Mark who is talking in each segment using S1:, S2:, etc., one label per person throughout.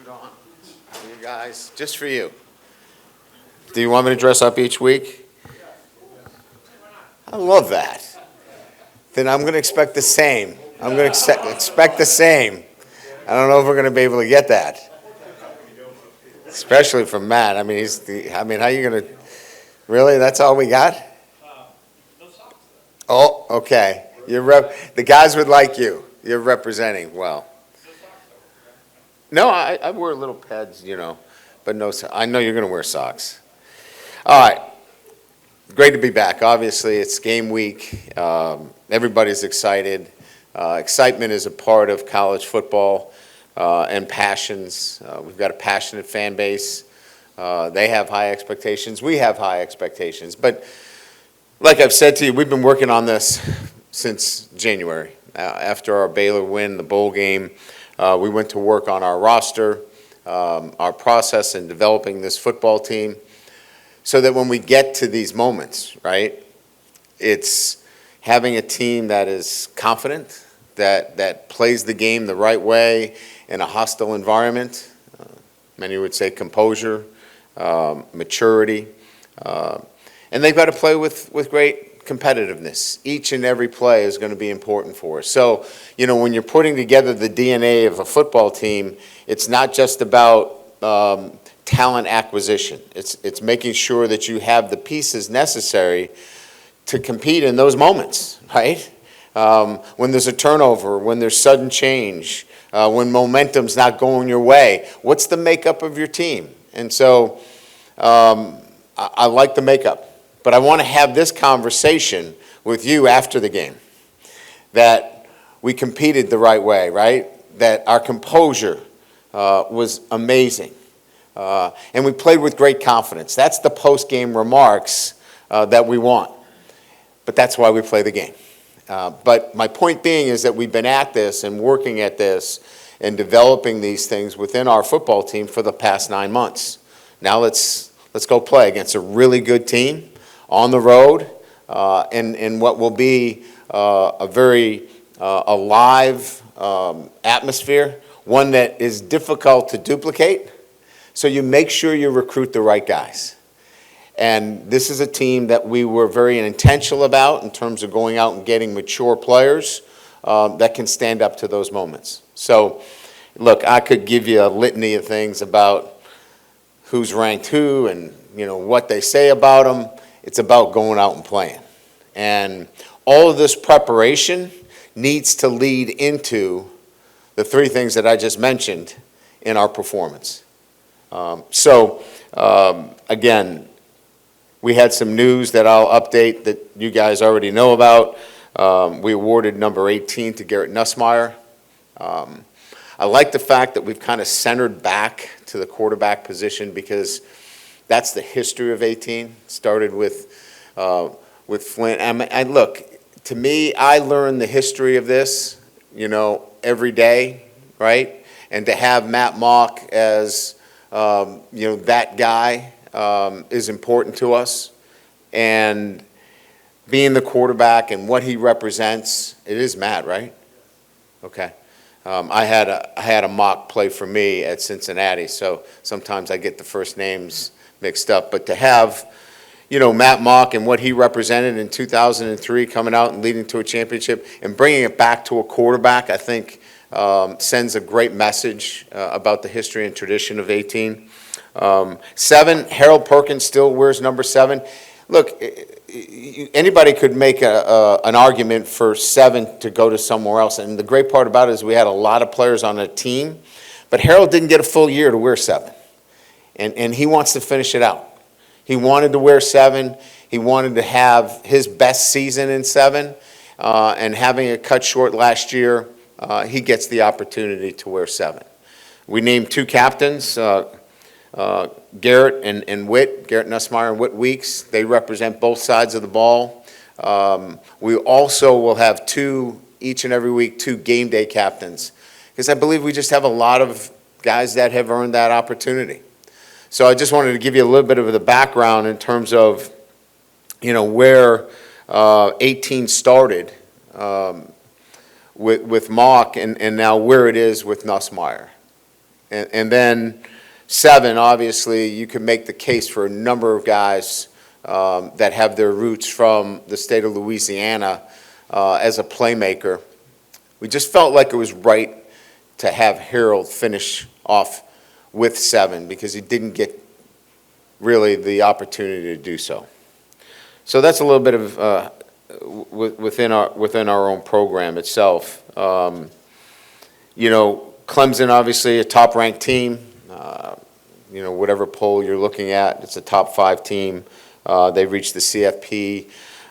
S1: it on. You guys, just for you. Do you want me to dress up each week? I love that. Then I'm going to expect the same. I'm going to expect the same. I don't know if we're going to be able to get that. Especially from Matt. I mean, how are you going to, really? That's all we got? Oh, okay. The guys would like you. You're representing well. No, I wear little pads, but no, I know you're going to wear socks. All right. Great to be back. Obviously, it's game week. Everybody's excited. Excitement is a part of college football and passions. We've got a passionate fan base. They have high expectations. We have high expectations. But like I've said to you, we've been working on this since January. After our Baylor win, the bowl game, we went to work on our roster, our process in developing this football team, so that when we get to these moments, right, it's having a team that is confident, that plays the game the right way in a hostile environment. Many would say composure, maturity, and they've got to play with great competitiveness. Each and every play is going to be important for us. So, when you're putting together the DNA of a football team, it's not just about talent acquisition. It's making sure that you have the pieces necessary to compete in those moments, right? When there's a turnover, when there's sudden change, when momentum's not going your way, what's the makeup of your team? And so I like the makeup. But I want to have this conversation with you after the game, that we competed the right way, right? That our composure was amazing. And we played with great confidence. That's the post-game remarks that we want. But that's why we play the game. But my point being is that we've been at this and working at this and developing these things within our football team for the past 9 months. Now let's go play against a really good team on the road, in what will be a very alive atmosphere, one that is difficult to duplicate. So you make sure you recruit the right guys. And this is a team that we were very intentional about in terms of going out and getting mature players that can stand up to those moments. So, look, I could give you a litany of things about who's ranked who and what they say about them. It's about going out and playing. And all of this preparation needs to lead into the three things that I just mentioned in our performance. Again, we had some news that I'll update that you guys already know about. We awarded number 18 to Garrett Nussmeier. I like the fact that we've kind of centered back to the quarterback position, because that's the history of 18. Started with Flint. And look, to me, I learn the history of this, every day, right? And to have Matt Mock as, that guy is important to us. And being the quarterback and what he represents, it is Matt, right? Okay. I had a Mock play for me at Cincinnati, so sometimes I get the first names mixed up. But to have, Matt Mock and what he represented in 2003, coming out and leading to a championship and bringing it back to a quarterback, I think sends a great message about the history and tradition of 18. 7, Harold Perkins still wears number 7. Look, anybody could make an argument for 7 to go to somewhere else. And the great part about it is we had a lot of players on the team, but Harold didn't get a full year to wear 7. And he wants to finish it out. He wanted to wear 7. He wanted to have his best season in 7. And having it cut short last year, he gets the opportunity to wear 7. We named 2 captains, Garrett and Whit, Garrett Nussmeier and Whit Weeks. They represent both sides of the ball. We also will have 2, each and every week, 2 game day captains, because I believe we just have a lot of guys that have earned that opportunity. So I just wanted to give you a little bit of the background in terms of, where 18 started with Mock and now where it is with Nussmeier. And then 7, obviously, you can make the case for a number of guys that have their roots from the state of Louisiana as a playmaker. We just felt like it was right to have Harold finish off with 7 because he didn't get really the opportunity to do so. So that's a little bit of within our own program itself. Clemson, obviously, a top-ranked team. Whatever poll you're looking at, it's a top 5 team. They reached the CFP.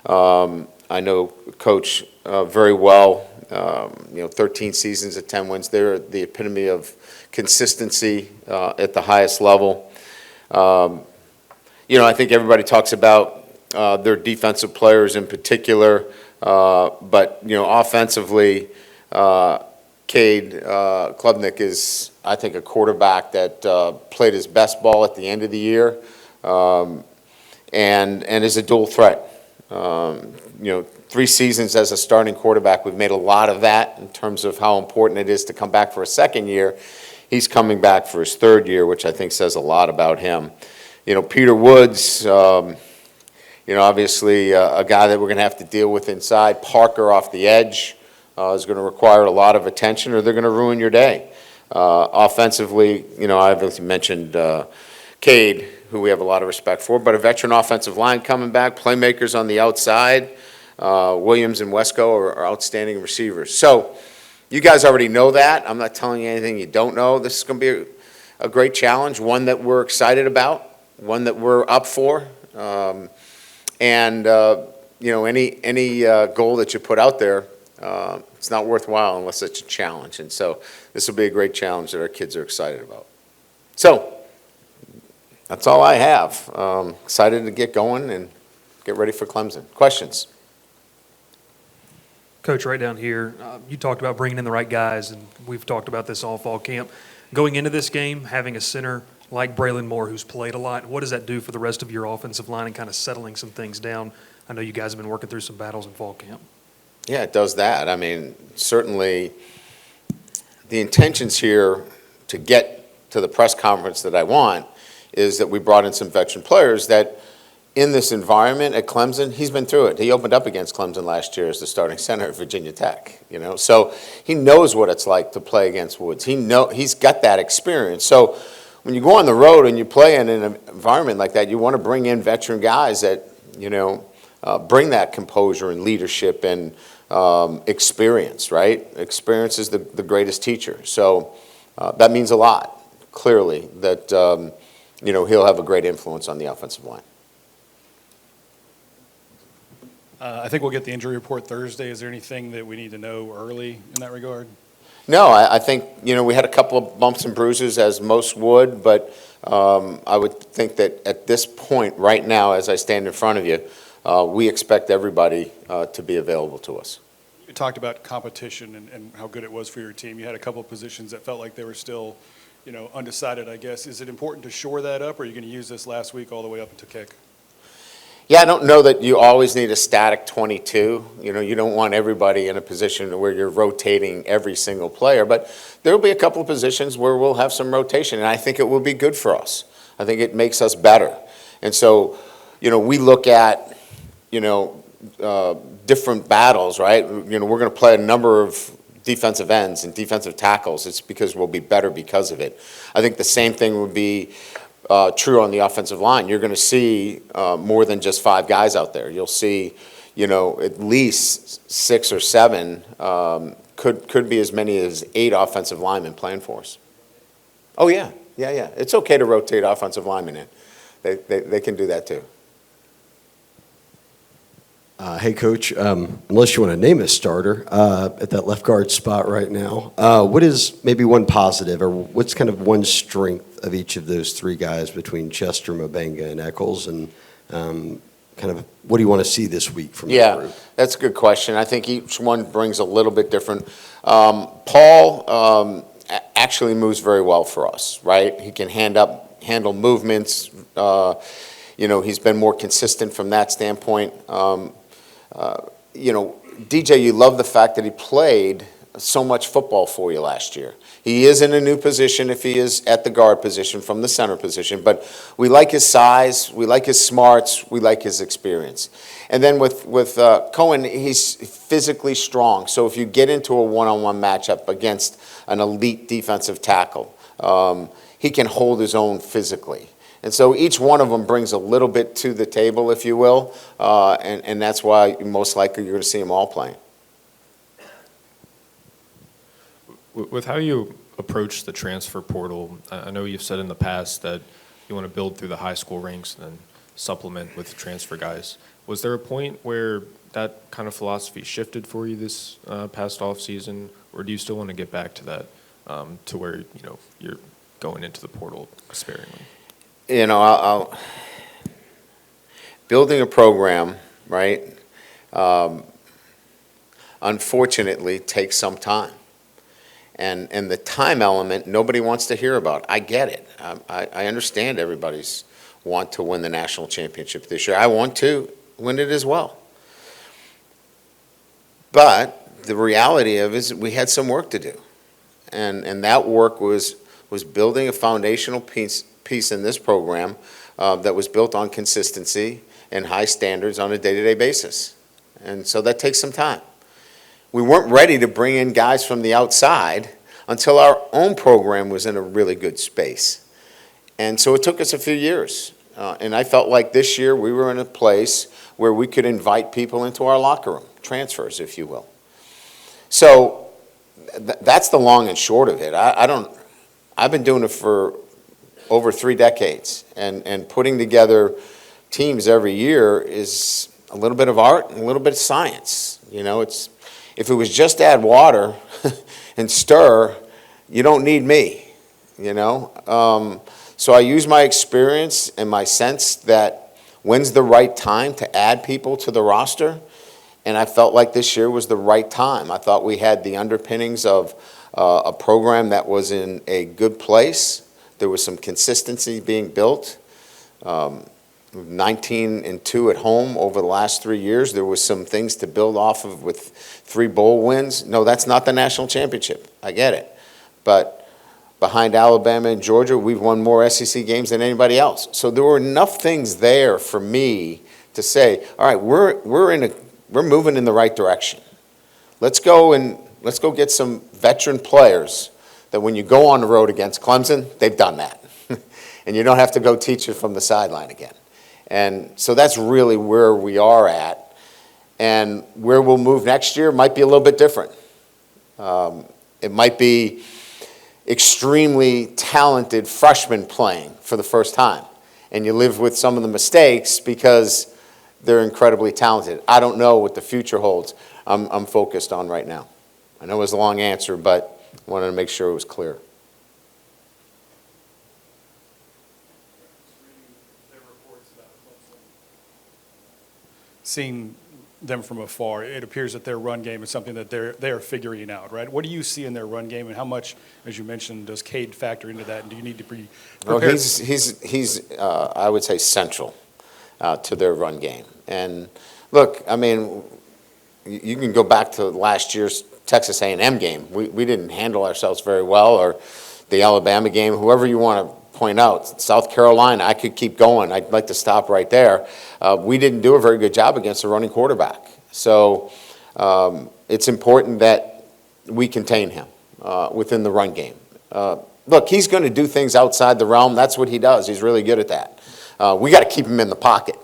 S1: I know Coach very well. 13 seasons at 10 wins. They're the epitome of consistency at the highest level. I think everybody talks about their defensive players in particular, but offensively, Cade Klubnik is, I think, a quarterback that played his best ball at the end of the year, and is a dual threat. 3 seasons as a starting quarterback, we've made a lot of that in terms of how important it is to come back for a second year. He's coming back for his 3rd year, which I think says a lot about him. Peter Woods, obviously a guy that we're going to have to deal with inside. Parker off the edge is going to require a lot of attention, or they're going to ruin your day. Offensively, I obviously mentioned Cade, who we have a lot of respect for, but a veteran offensive line coming back, playmakers on the outside. Williams and Wesco are outstanding receivers. So you guys already know that. I'm not telling you anything you don't know. This is going to be a great challenge, one that we're excited about, one that we're up for. Any goal that you put out there, it's not worthwhile unless it's a challenge. And so this will be a great challenge that our kids are excited about. So that's all I have. Excited to get going and get ready for Clemson. Questions?
S2: Coach, right down here, you talked about bringing in the right guys, and we've talked about this all fall camp. Going into this game, having a center like Braylon Moore, who's played a lot, what does that do for the rest of your offensive line and kind of settling some things down? I know you guys have been working through some battles in fall camp.
S1: Yeah, it does that. I mean, certainly the intentions here to get to the press conference that I want is that we brought in some veteran players that in this environment at Clemson, he's been through it. He opened up against Clemson last year as the starting center at Virginia Tech, So he knows what it's like to play against Woods. He's got that experience. So when you go on the road and you play in an environment like that, you want to bring in veteran guys that, bring that composure and leadership and experience, right? Experience is the greatest teacher. So that means a lot, clearly, that, he'll have a great influence on the offensive line.
S3: I think we'll get the injury report Thursday. Is there anything that we need to know early in that regard?
S1: No, I think, we had a couple of bumps and bruises, as most would, but I would think that at this point, right now, as I stand in front of you, we expect everybody to be available to us.
S3: You talked about competition and how good it was for your team. You had a couple of positions that felt like they were still, undecided, I guess. Is it important to shore that up, or are you going to use this last week all the way up into kick?
S1: Yeah, I don't know that you always need a static 22. You don't want everybody in a position where you're rotating every single player, but there will be a couple of positions where we'll have some rotation, and I think it will be good for us. I think it makes us better. And so, we look at, different battles, right? We're going to play a number of defensive ends and defensive tackles. It's because we'll be better because of it. I think the same thing would be true on the offensive line. You're going to see more than just 5 guys out there. You'll see, at least 6 or 7, could be as many as 8 offensive linemen playing for us. Oh, yeah. It's okay to rotate offensive linemen in. They can do that too.
S4: Hey, Coach, unless you want to name a starter at that left guard spot right now, what is maybe one positive, or what's kind of one strength of each of those 3 guys between Chester, Mabenga, and Eccles, and kind of what do you want to see this week from this group?
S1: That's a good question. I think each one brings a little bit different. Paul actually moves very well for us, right? He can handle movements. He's been more consistent from that standpoint. DJ, you love the fact that he played so much football for you last year. He is in a new position if he is at the guard position from the center position, but we like his size, we like his smarts, we like his experience. And then with Cohen, he's physically strong, so if you get into a one-on-one matchup against an elite defensive tackle, he can hold his own physically. And so each one of them brings a little bit to the table, if you will, and that's why most likely you're going to see them all playing.
S5: With how you approach the transfer portal, I know you've said in the past that you want to build through the high school ranks and then supplement with transfer guys. Was there a point where that kind of philosophy shifted for you this past offseason, or do you still want to get back to that, to where you're going into the portal sparingly?
S1: I'll building a program, right, unfortunately takes some time. And the time element, nobody wants to hear about. I get it. I understand everybody's want to win the national championship this year. I want to win it as well. But the reality of it is we had some work to do. And that work was building a foundational piece in this program that was built on consistency and high standards on a day-to-day basis. And so that takes some time. We weren't ready to bring in guys from the outside until our own program was in a really good space. And so it took us a few years. And I felt like this year we were in a place where we could invite people into our locker room, transfers, if you will. So that's the long and short of it. I've been doing it for over 3 decades, and putting together teams every year is a little bit of art and a little bit of science. If it was just add water and stir, you don't need me, So I use my experience and my sense that when's the right time to add people to the roster, and I felt like this year was the right time. I thought we had the underpinnings of a program that was in a good place. There was some consistency being built. 19-2 at home over the last 3 years. There was some things to build off of with 3 bowl wins. No, that's not the national championship. I get it. But behind Alabama and Georgia, we've won more SEC games than anybody else. So there were enough things there for me to say, all right, we're moving in the right direction. Let's go get some veteran players that when you go on the road against Clemson, they've done that. And you don't have to go teach it from the sideline again. And so that's really where we are at. And where we'll move next year might be a little bit different. It might be extremely talented freshmen playing for the first time. And you live with some of the mistakes because they're incredibly talented. I don't know what the future holds. I'm focused on right now. I know it was a long answer, but I wanted to make sure it was clear.
S3: Seeing them from afar, it appears that their run game is something that they are figuring out, right? What do you see in their run game, and how much, as you mentioned, does Cade factor into that? And do you need to be prepared?
S1: Well, he's I would say central to their run game. And look, I mean, you can go back to last year's Texas A&M game. We didn't handle ourselves very well, or the Alabama game, whoever you want to point out. South Carolina, I could keep going. I'd like to stop right there. We didn't do a very good job against a running quarterback. So it's important that we contain him within the run game. Look, he's going to do things outside the realm. That's what he does. He's really good at that. We got to keep him in the pocket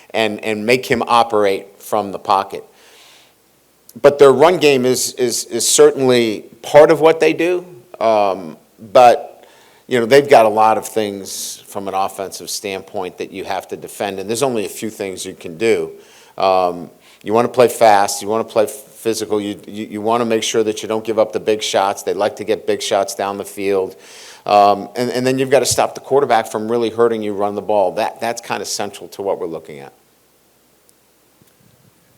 S1: and make him operate from the pocket. But their run game is certainly part of what they do. But they've got a lot of things from an offensive standpoint that you have to defend, and there's only a few things you can do. You want to play fast. You want to play physical. You want to make sure that you don't give up the big shots. They like to get big shots down the field. And then you've got to stop the quarterback from really hurting you run the ball. That's kind of central to what we're looking at.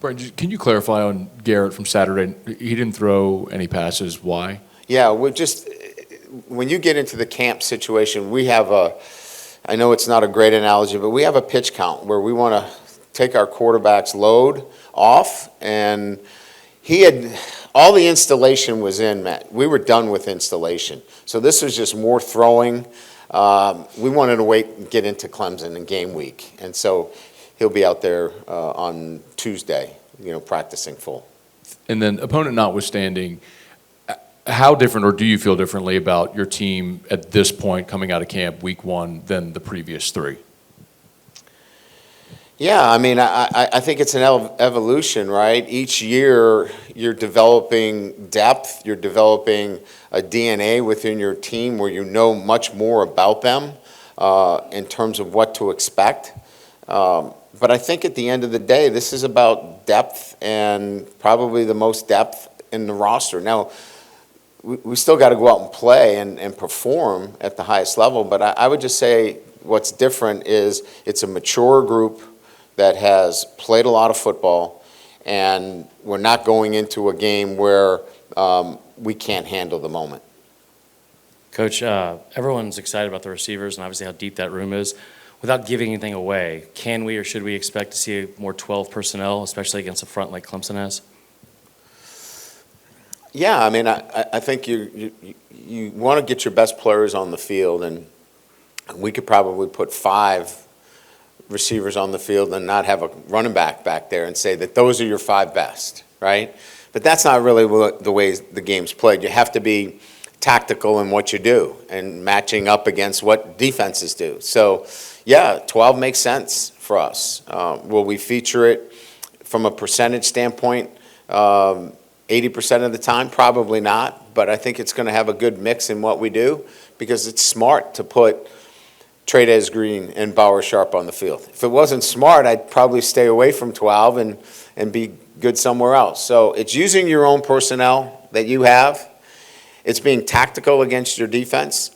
S6: Brian, can you clarify on Garrett from Saturday? He didn't throw any passes. Why?
S1: Yeah, when you get into the camp situation, we have I know it's not a great analogy, but we have a pitch count where we want to take our quarterback's load off. And he had all the installation was in, Matt. We were done with installation. So this was just more throwing. We wanted to wait and get into Clemson in game week. And so he'll be out there on Tuesday, practicing full.
S6: And then opponent notwithstanding, how different or do you feel differently about your team at this point coming out of camp week 1 than the previous 3?
S1: Yeah, I mean, I think it's an evolution, right? Each year you're developing depth, you're developing a DNA within your team where you know much more about them in terms of what to expect. But I think at the end of the day, this is about depth and probably the most depth in the roster. Now, we still got to go out and play and perform at the highest level, but I would just say what's different is it's a mature group that has played a lot of football, and we're not going into a game where we can't handle the moment.
S7: Coach, everyone's excited about the receivers and obviously how deep that room is. Without giving anything away, can we or should we expect to see more 12 personnel, especially against a front like Clemson has?
S1: Yeah, I mean, I think you want to get your best players on the field, and we could probably put 5 receivers on the field and not have a running back there and say that those are your 5 best, right? But that's not really the way the game's played. You have to be tactical in what you do and matching up against what defenses do. So, yeah, 12 makes sense for us. Will we feature it from a percentage standpoint 80% of the time? Probably not, but I think it's going to have a good mix in what we do because it's smart to put Trades Green and Bauer Sharp on the field. If it wasn't smart, I'd probably stay away from 12 and be good somewhere else. So it's using your own personnel that you have. It's being tactical against your defense.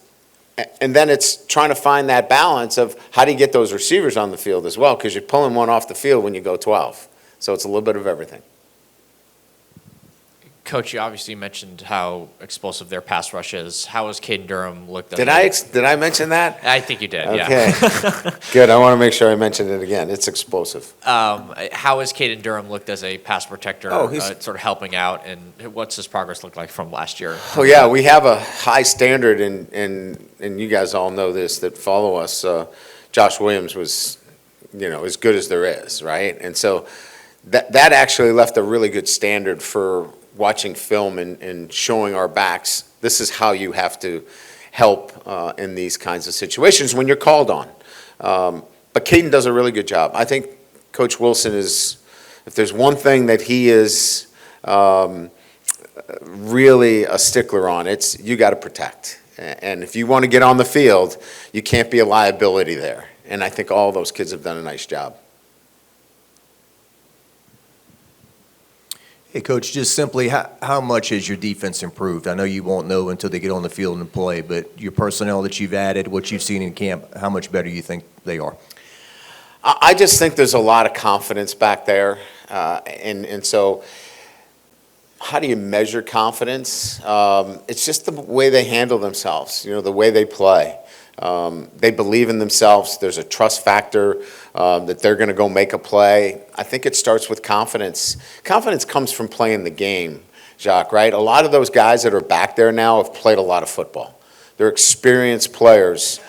S1: And then it's trying to find that balance of how do you get those receivers on the field as well, because you're pulling one off the field when you go 12. So it's a little bit of everything.
S8: Coach, you obviously mentioned how explosive their pass rush is. How has Caden Durham looked?
S1: Did I mention that?
S8: I think you did,
S1: Okay.
S8: yeah.
S1: Good. I want to make sure I mention it again. It's explosive.
S8: How has Caden Durham looked as a pass protector,
S1: He's
S8: sort of helping out, and what's his progress look like from last year?
S1: Oh, yeah, we have a high standard, and you guys all know this that follow us. Josh Williams was, as good as there is, right? And so that actually left a really good standard for watching film and showing our backs, this is how you have to help in these kinds of situations when you're called on. But Caden does a really good job. I think Coach Wilson is, if there's one thing that he is really a stickler on, it's you got to protect. And if you want to get on the field, you can't be a liability there. And I think all those kids have done a nice job.
S9: Hey, Coach, just simply, how much has your defense improved? I know you won't know until they get on the field and play, but your personnel that you've added, what you've seen in camp, how much better you think they are?
S1: I just think there's a lot of confidence back there. And so how do you measure confidence? It's just the way they handle themselves, the way they play. They believe in themselves. There's a trust factor that they're going to go make a play. I think it starts with confidence. Confidence comes from playing the game, Jacques, right? A lot of those guys that are back there now have played a lot of football. They're experienced players.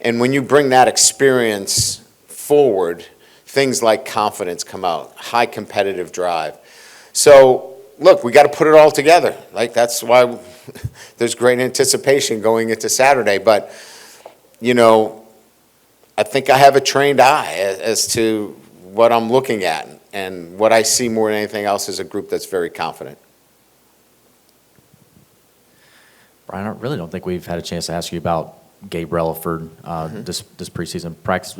S1: And when you bring that experience forward, things like confidence come out, high competitive drive. So, look, we got to put it all together. Like, that's why there's great anticipation going into Saturday. But I think I have a trained eye as to what I'm looking at, and what I see more than anything else is a group that's very confident.
S10: Brian, I really don't think we've had a chance to ask you about Gabe Relaford this preseason practice.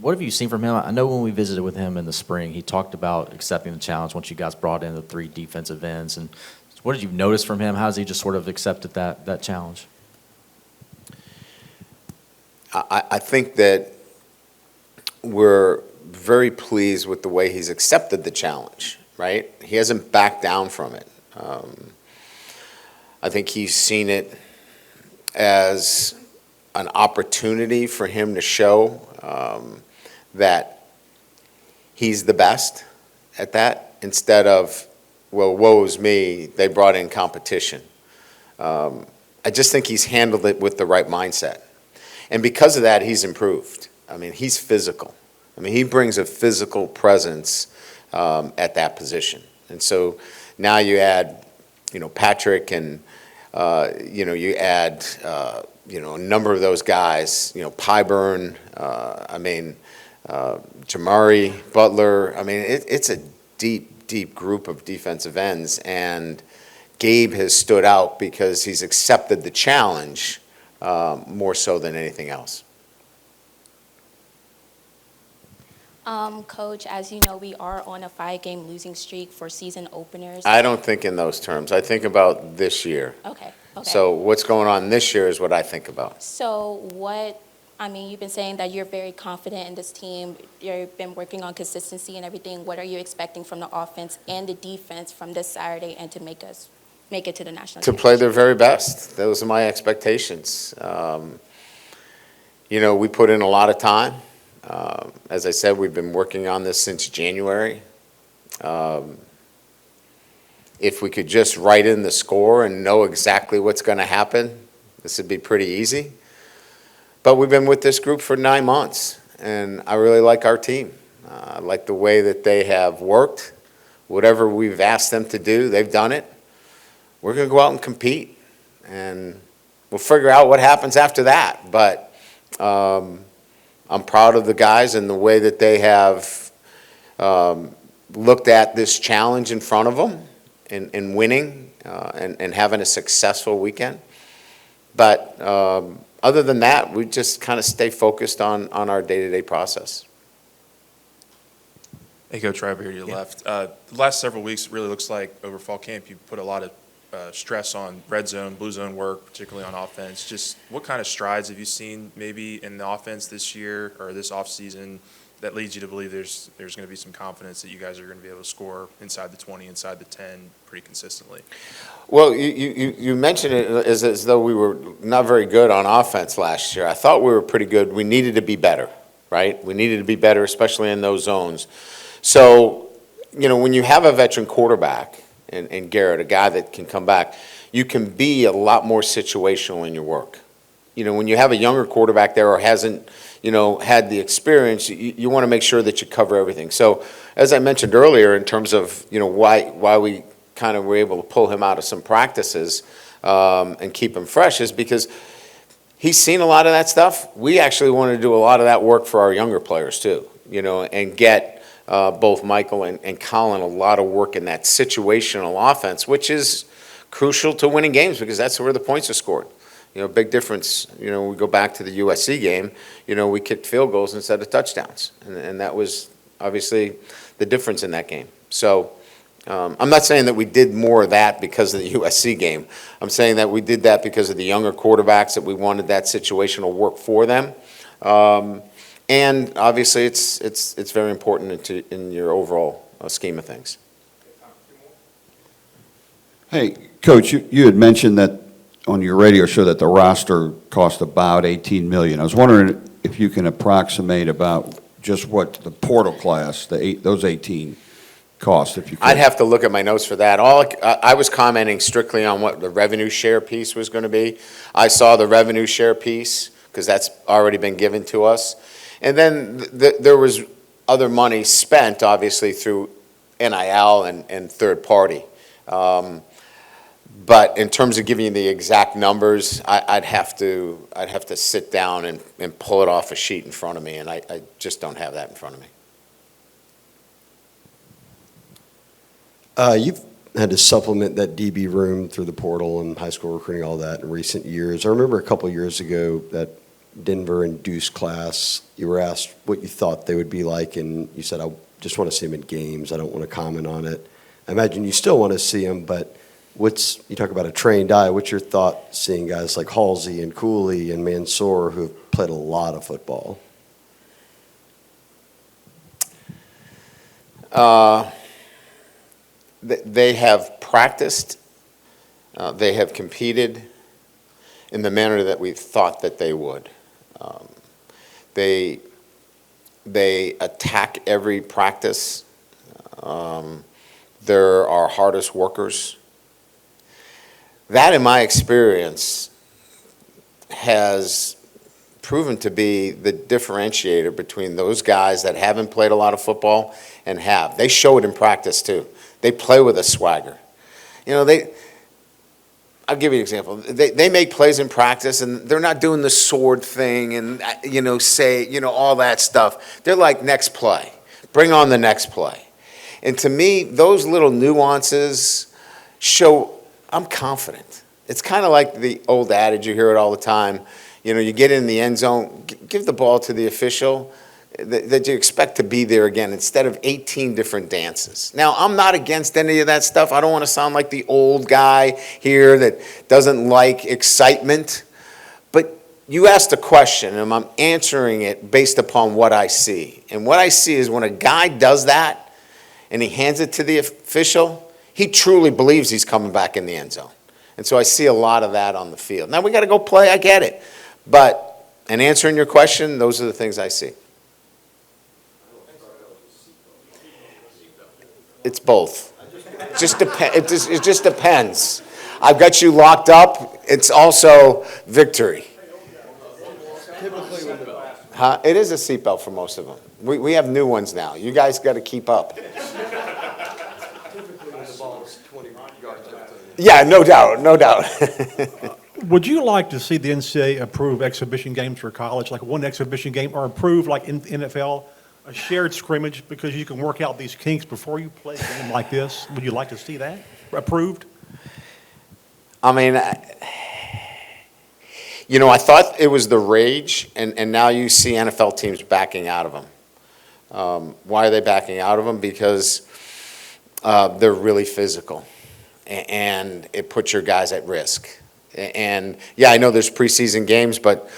S10: What have you seen from him? I know when we visited with him in the spring, he talked about accepting the challenge once you guys brought in the 3 defensive ends. And what did you notice from him? How has he just sort of accepted that challenge?
S1: I think that we're very pleased with the way he's accepted the challenge, right? He hasn't backed down from it. I think he's seen it as an opportunity for him to show that he's the best at that, instead of well, woe's me, they brought in competition. I just think he's handled it with the right mindset. And because of that, he's improved. I mean, he's physical. I mean, he brings a physical presence at that position. And so now you add, Patrick and, you add, a number of those guys, Pyburn, Jamari, Butler. I mean, it's a deep group of defensive ends, and Gabe has stood out because he's accepted the challenge more so than anything else.
S11: Coach, as you know, we are on a 5-game losing streak for season openers.
S1: I don't think in those terms. I think about this year.
S11: Okay.
S1: So what's going on this year is what I think about.
S11: So you've been saying that you're very confident in this team. You've been working on consistency and everything. What are you expecting from the offense and the defense from this Saturday and to make it to the national
S1: To play their very best. Those are my expectations. We put in a lot of time. As I said, we've been working on this since January. If we could just write in the score and know exactly what's going to happen, this would be pretty easy. But we've been with this group for 9 months, and I really like our team. I like the way that they have worked. Whatever we've asked them to do, they've done it. We're going to go out and compete, and we'll figure out what happens after that. But I'm proud of the guys and the way that they have looked at this challenge in front of them and winning and having a successful weekend. But other than that, we just kind of stay focused on our day-to-day process.
S12: Hey, Coach, right over here to your left. The last several weeks, it really looks like over fall camp, you put a lot of stress on red zone, blue zone work, particularly on offense. Just what kind of strides have you seen maybe in the offense this year or this offseason that leads you to believe there's going to be some confidence that you guys are going to be able to score inside the 20, inside the 10 pretty consistently?
S1: Well, you mentioned it as though we were not very good on offense last year. I thought we were pretty good. We needed to be better, right? We needed to be better, especially in those zones. So, when you have a veteran quarterback, and Garrett, a guy that can come back, you can be a lot more situational in your work. When you have a younger quarterback there or hasn't, had the experience, you want to make sure that you cover everything. So, as I mentioned earlier, in terms of, why we kind of were able to pull him out of some practices and keep him fresh is because he's seen a lot of that stuff. We actually want to do a lot of that work for our younger players too, and get both Michael and Colin a lot of work in that situational offense, which is crucial to winning games because that's where the points are scored. Big difference. We go back to the USC game, we kicked field goals instead of touchdowns. And that was obviously the difference in that game. So I'm not saying that we did more of that because of the USC game. I'm saying that we did that because of the younger quarterbacks, that we wanted that situational work for them. And obviously, it's very important in your overall scheme of things.
S13: Hey, Coach, you had mentioned that on your radio show that the roster cost about $18 million. I was wondering if you can approximate about just what the portal class, those 18 cost, if you could.
S1: I'd have to look at my notes for that. I was commenting strictly on what the revenue share piece was going to be. I saw the revenue share piece because that's already been given to us. And then there was other money spent, obviously, through NIL and third party. But in terms of giving you the exact numbers, I'd have to sit down and pull it off a sheet in front of me, and I just don't have that in front of me.
S4: You've had to supplement that DB room through the portal and high school recruiting, all that in recent years. I remember a couple years ago that Denver induced class, you were asked what you thought they would be like, and you said, I just want to see them in games. I don't want to comment on it. I imagine you still want to see them, but you talk about a trained eye. What's your thought seeing guys like Halsey and Cooley and Mansour who have played a lot of football?
S1: They have practiced. They have competed in the manner that we thought that they would. They attack every practice They're our hardest workers. That, in my experience, has proven to be the differentiator between those guys that haven't played a lot of football and have. They show it in practice, too. They play with a swagger. You know, I'll give you an example. They make plays in practice, and they're not doing the sword thing and, all that stuff. They're like, next play. Bring on the next play. And to me, those little nuances show I'm confident. It's kind of like the old adage, you hear it all the time. You get in the end zone, give the ball to the official that you expect to be there again instead of 18 different dances. Now, I'm not against any of that stuff. I don't want to sound like the old guy here that doesn't like excitement. But you asked a question, and I'm answering it based upon what I see. And what I see is when a guy does that and he hands it to the official, he truly believes he's coming back in the end zone. And so I see a lot of that on the field. Now, we got to go play, I get it. But in answering your question, those are the things I see. It's both. It just depends. I've got you locked up. It's also victory. Huh? It is a seatbelt for most of them. We have new ones now. You guys got to keep up. Yeah, no doubt, no doubt.
S14: Would you like to see the NCAA approve exhibition games for college, like one exhibition game, or approve, like in NFL, a shared scrimmage, because you can work out these kinks before you play a game like this? Would you like to see that approved?
S1: I mean, I thought it was the rage, and now you see NFL teams backing out of them. Why are they backing out of them? Because they're really physical, and it puts your guys at risk. And, yeah, I know there's preseason games, but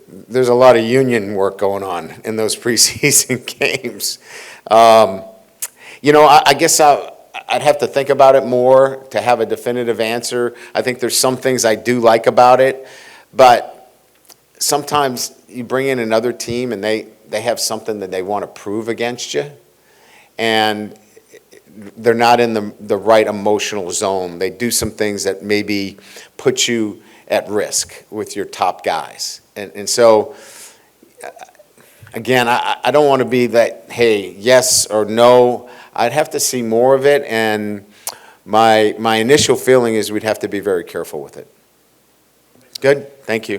S1: there's a lot of union work going on in those preseason games. I guess I'd have to think about it more to have a definitive answer. I think there's some things I do like about it, but sometimes you bring in another team and they have something that they want to prove against you, and they're not in the right emotional zone. They do some things that maybe put you at risk with your top guys. And so, again, I don't want to be that, hey, yes or no. I'd have to see more of it, and my initial feeling is we'd have to be very careful with it. Good? Thank you.